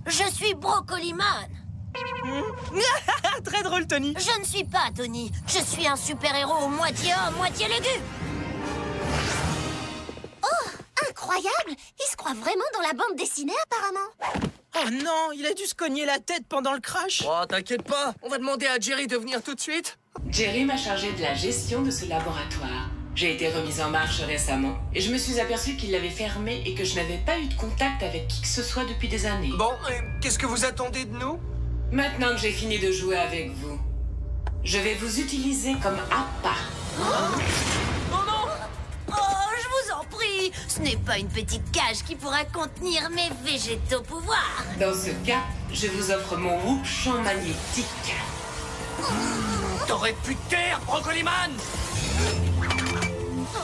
Je suis Brocoliman. Très drôle, Tony. Je ne suis pas Tony. Je suis un super-héros moitié homme, moitié légume. Oh, incroyable! Il se croit vraiment dans la bande dessinée, apparemment. Oh non, il a dû se cogner la tête pendant le crash. Oh, t'inquiète pas, on va demander à Jerry de venir tout de suite. Jerry m'a chargé de la gestion de ce laboratoire. J'ai été remise en marche récemment et je me suis aperçue qu'il l'avait fermé et que je n'avais pas eu de contact avec qui que ce soit depuis des années. Bon, qu'est-ce que vous attendez de nous? Maintenant que j'ai fini de jouer avec vous, je vais vous utiliser comme appât. Oh non! Oh, je vous en prie! Ce n'est pas une petite cage qui pourra contenir mes végétaux pouvoirs. Dans ce cas, je vous offre mon whoop champ magnétique. T'aurais pu te taire, Brocoliman!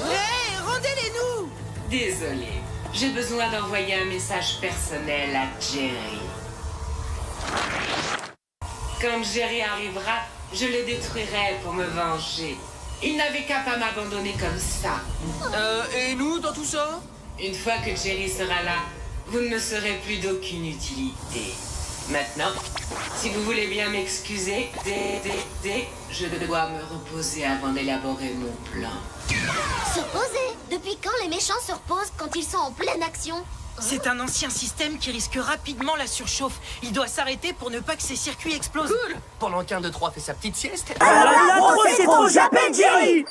Hé, rendez-les-nous! Désolé, j'ai besoin d'envoyer un message personnel à Jerry. Quand Jerry arrivera, je le détruirai pour me venger. Il n'avait qu'à pas m'abandonner comme ça. Et nous, dans tout ça? Une fois que Jerry sera là, vous ne me serez plus d'aucune utilité. Maintenant, si vous voulez bien m'excuser, je dois me reposer avant d'élaborer mon plan. Se poser? Depuis quand les méchants se reposent quand ils sont en pleine action? C'est un ancien système qui risque rapidement la surchauffe. Il doit s'arrêter pour ne pas que ses circuits explosent. Cool! Pendant qu'un de trois fait sa petite sieste. C'est trop, j'appelle Jerry.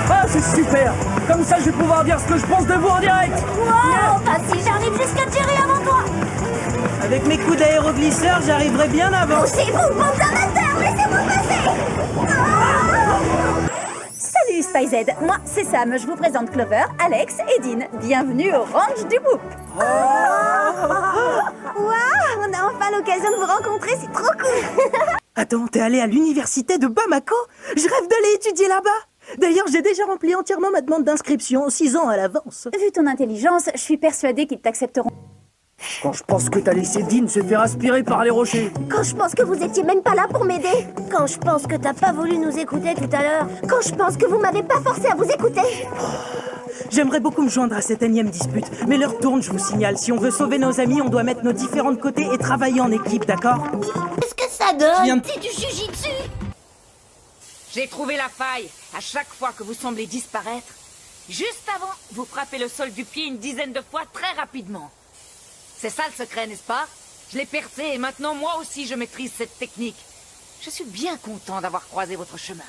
Ah, c'est super. Comme ça, je vais pouvoir dire ce que je pense de vous en direct. Wow! Bah si j'arrive jusqu'à Jerry avant toi! Avec mes coups d'aéroglisseur, j'arriverai bien avant. Poussez-vous, bande d'amateurs! Laissez-moi passer! Salut SpyZ, moi c'est Sam, je vous présente Clover, Alex et Dean. Bienvenue au ranch du Whoop. Waouh, on a enfin l'occasion de vous rencontrer, c'est trop cool. Attends, t'es allé à l'université de Bamako? Je rêve d'aller étudier là-bas. D'ailleurs, j'ai déjà rempli entièrement ma demande d'inscription, 6 ans à l'avance. Vu ton intelligence, je suis persuadée qu'ils t'accepteront. Quand je pense que t'as laissé Dean se faire aspirer par les rochers. Quand je pense que vous étiez même pas là pour m'aider. Quand je pense que t'as pas voulu nous écouter tout à l'heure. Quand je pense que vous m'avez pas forcé à vous écouter. J'aimerais beaucoup me joindre à cette énième dispute, mais l'heure tourne, je vous signale. Si on veut sauver nos amis, on doit mettre nos différents de côté et travailler en équipe, d'accord? Qu'est-ce que ça donne? Viens de- C'est du jujitsu! J'ai trouvé la faille. À chaque fois que vous semblez disparaître, juste avant, vous frappez le sol du pied une dizaine de fois très rapidement. C'est ça le secret, n'est-ce pas? Je l'ai percé et maintenant moi aussi je maîtrise cette technique. Je suis bien content d'avoir croisé votre chemin.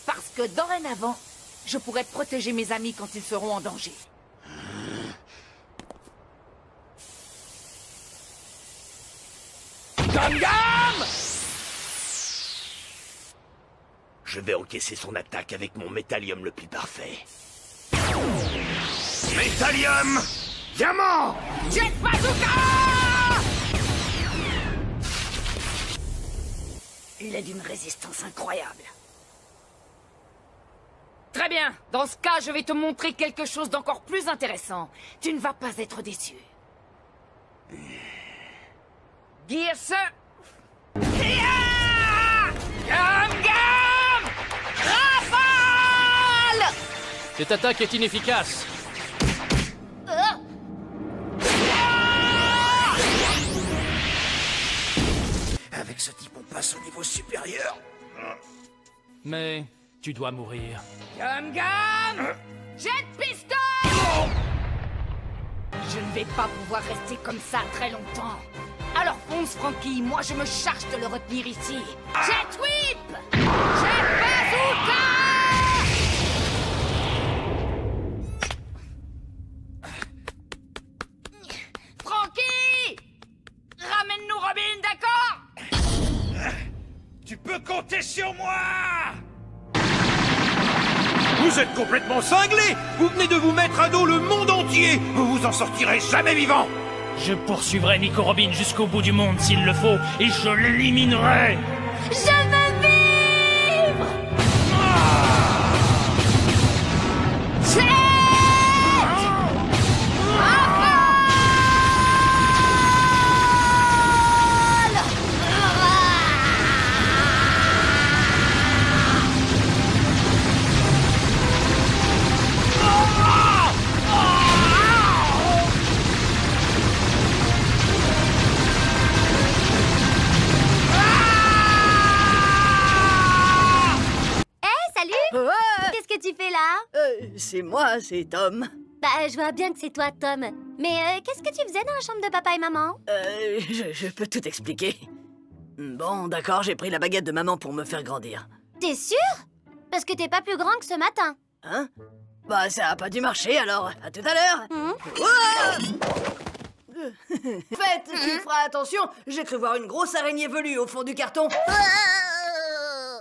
Parce que dorénavant, je pourrai protéger mes amis quand ils seront en danger. Gam! Je vais encaisser son attaque avec mon métallium le plus parfait. Métallium! Diamant! Jet Bazooka! Il est d'une résistance incroyable. Très bien. Dans ce cas, je vais te montrer quelque chose d'encore plus intéressant. Tu ne vas pas être déçu. Gears... Gam Gam! Rafale! Cette attaque est inefficace. Avec ce type, on passe au niveau supérieur. Mais tu dois mourir. Gam Gam! Jet Pistol! Je ne vais pas pouvoir rester comme ça très longtemps. Alors fonce, Frankie, moi je me charge de le retenir ici. Jet Whip! Jet Bazooka! Frankie! Ramène-nous Robin, d'accord? Tu peux compter sur moi! Vous êtes complètement cinglés! Vous venez de vous mettre à dos le monde entier! Vous vous en sortirez jamais vivant! Je poursuivrai Nico Robin jusqu'au bout du monde s'il le faut, et je l'éliminerai. Je veux vivre! c'est moi, c'est Tom. Bah, je vois bien que c'est toi, Tom. Mais qu'est-ce que tu faisais dans la chambre de papa et maman? Je peux tout expliquer. Bon, d'accord, j'ai pris la baguette de maman pour me faire grandir. T'es sûr? Parce que t'es pas plus grand que ce matin. Hein? Bah, ça a pas dû marcher, alors à tout à l'heure. En fait, tu feras attention, j'ai cru voir une grosse araignée velue au fond du carton.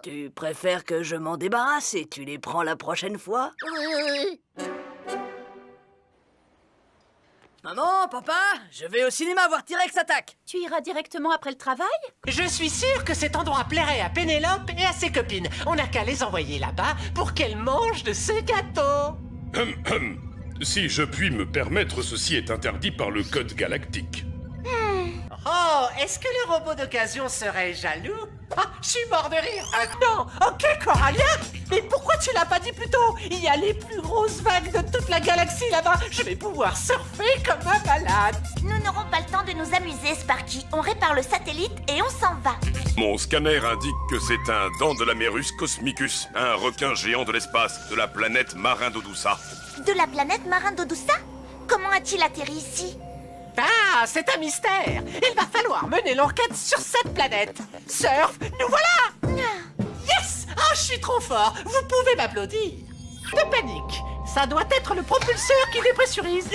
Tu préfères que je m'en débarrasse et tu les prends la prochaine fois? Maman, papa, je vais au cinéma voir T-Rex attaque. Tu iras directement après le travail? Je suis sûr que cet endroit plairait à Pénélope et à ses copines. On n'a qu'à les envoyer là-bas pour qu'elles mangent de ce gâteau. Si je puis me permettre, ceci est interdit par le code galactique. Oh, est-ce que le robot d'occasion serait jaloux? Ah, je suis mort de rire. Non, ok, Corallia. Mais pourquoi tu l'as pas dit plus tôt? Il y a les plus grosses vagues de toute la galaxie là-bas. Je vais pouvoir surfer comme un malade. Nous n'aurons pas le temps de nous amuser, Sparky. On répare le satellite et on s'en va. Mon scanner indique que c'est un Dandelamerus cosmicus, un requin géant de l'espace, de la planète Marin-Dodusa. De la planète Marin-Dodusa? Comment a-t-il atterri ici? Ah, c'est un mystère. Il va falloir mener l'enquête sur cette planète. Surf, nous voilà. Yes! Ah, je suis trop fort. Vous pouvez m'applaudir. De panique. Ça doit être le propulseur qui dépressurise.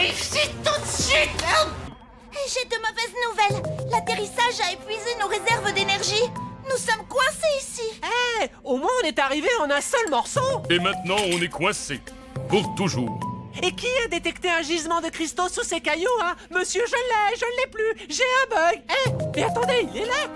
Ici tout de suite. J'ai de mauvaises nouvelles. L'atterrissage a épuisé nos réserves d'énergie. Nous sommes coincés ici. Eh, au moins on est arrivé en un seul morceau. Et maintenant, on est coincé. Pour toujours. Et qui a détecté un gisement de cristaux sous ces cailloux, hein? Monsieur, je l'ai plus. J'ai un bug. Eh, mais attendez, il est là.